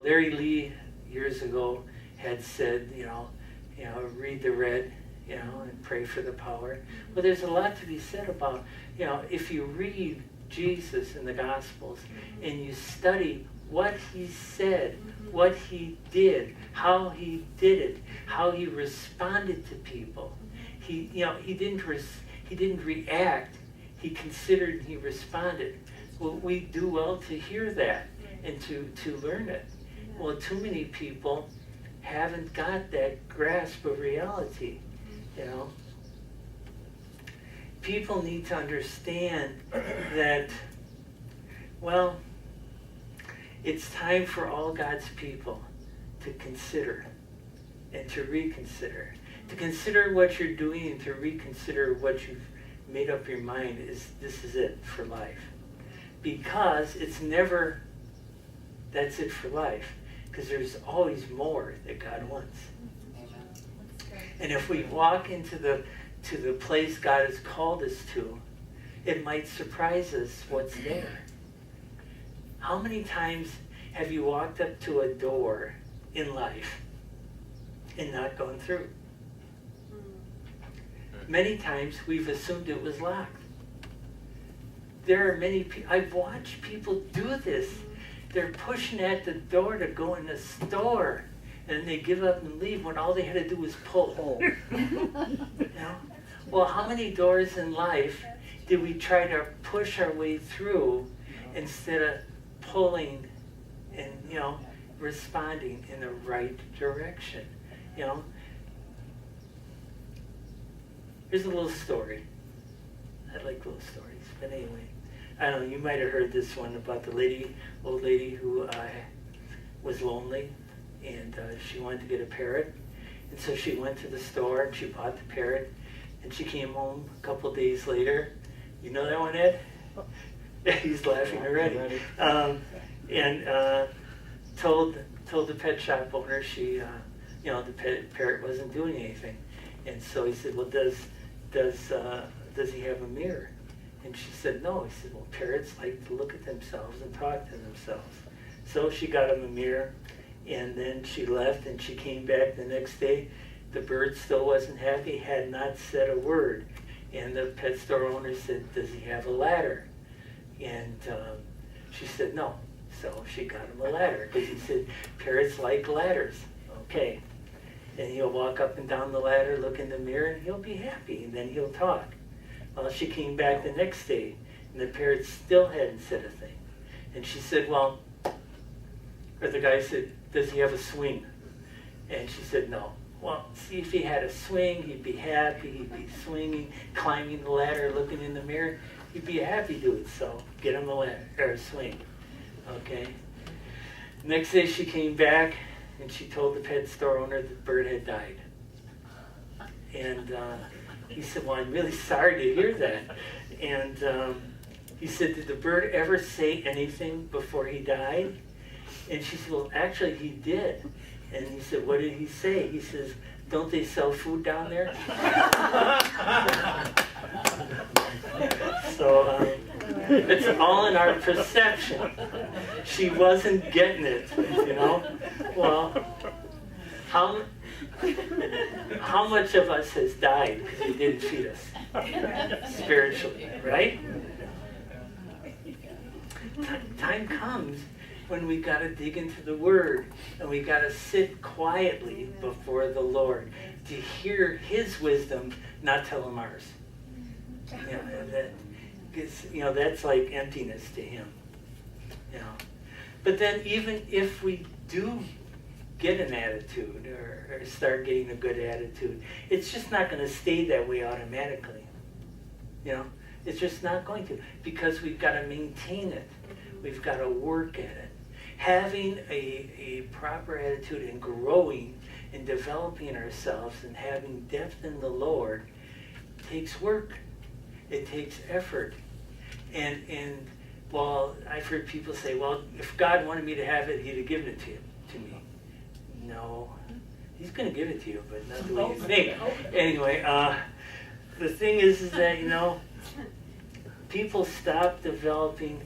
Larry Lee years ago had said, read the red, and pray for the power. Well, there's a lot to be said about, if you read Jesus in the Gospels and you study what he said, what he did, how he did it, how he responded to people. He didn't react. He considered and he responded. Well, we do well to hear that and to learn it. Well, too many people haven't got that grasp of reality, People need to understand that, it's time for all God's people to consider and to reconsider. To consider what you're doing and to reconsider what you've made up your mind this is it for life. Because it's never, that's it for life. Because there's always more that God wants. And if we walk into the place God has called us to, it might surprise us what's there. How many times have you walked up to a door in life and not gone through? Many times we've assumed it was locked. There are many people, I've watched people do this. They're pushing at the door to go in the store, and they give up and leave when all they had to do was pull. Well, how many doors in life did we try to push our way through instead of pulling and, responding in the right direction? Here's a little story. I like little stories, but anyway. I don't know, you might have heard this one about the old lady who was lonely, and she wanted to get a parrot. And so she went to the store and she bought the parrot, and she came home a couple of days later. You know that one, Ed? He's laughing already. And told the pet shop owner the parrot wasn't doing anything. And so he said, well, does he have a mirror? And she said, no. He said, well, parrots like to look at themselves and talk to themselves. So she got him a mirror, and then she left, and she came back the next day. The bird still wasn't happy, had not said a word. And the pet store owner said, does he have a ladder? And she said, no. So she got him a ladder, because he said, parrots like ladders. Okay. And he'll walk up and down the ladder, look in the mirror, and he'll be happy, and then he'll talk. Well, she came back the next day, and the parrot still hadn't said a thing. And she said, or the guy said, does he have a swing? And she said, no. Well, see, if he had a swing, he'd be happy, he'd be swinging, climbing the ladder, looking in the mirror. He'd be a happy dude, so get him a ladder, or a swing. Okay? Next day she came back, and she told the pet store owner that the bird had died. And he said, well, I'm really sorry to hear that. And he said, did the bird ever say anything before he died? And she said, well, actually, he did. And he said, what did he say? He says, don't they sell food down there? So it's all in our perception. She wasn't getting it, Well, how much of us has died because we didn't feed us spiritually, right? Time comes when we got to dig into the Word, and we got to sit quietly before the Lord to hear His wisdom, not tell Him ours. That's like emptiness to Him. But then even if we do get an attitude or start getting a good attitude, it's just not going to stay that way automatically. It's just not going to, because we've got to maintain it. We've got to work at it. Having a proper attitude and growing and developing ourselves and having depth in the Lord takes work. It takes effort. And I've heard people say, well, if God wanted me to have it, He'd have given it to me. No, He's going to give it to you, but not the way you think. Anyway, the thing is that, people stop developing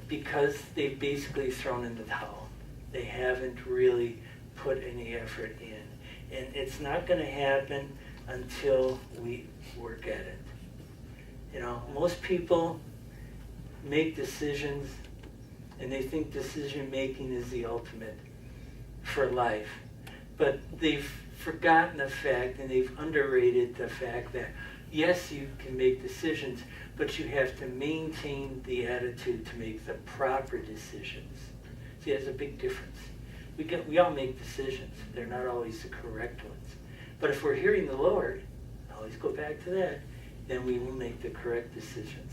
because they've basically thrown in the towel. they haven't really put any effort in. And it's not going to happen until we work at it. You know, most people make decisions and they think decision making is the ultimate for life. But they've forgotten the fact, and they've underrated the fact that yes, you can make decisions, but you have to maintain the attitude to make the proper decisions. See, there's a big difference. We all make decisions. They're not always the correct ones. But if we're hearing the Lord, always go back to that, then we will make the correct decisions.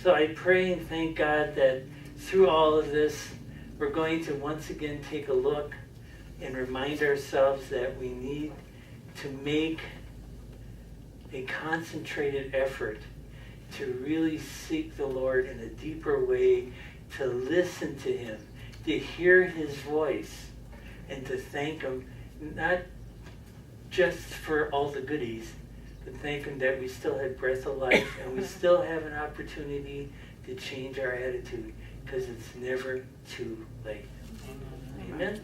So I pray and thank God that through all of this, we're going to once again take a look and remind ourselves that we need to make a concentrated effort to really seek the Lord in a deeper way, to listen to Him, to hear His voice, and to thank Him, not just for all the goodies, but thank Him that we still have breath of life and we still have an opportunity to change our attitude, because it's never too late. Amen?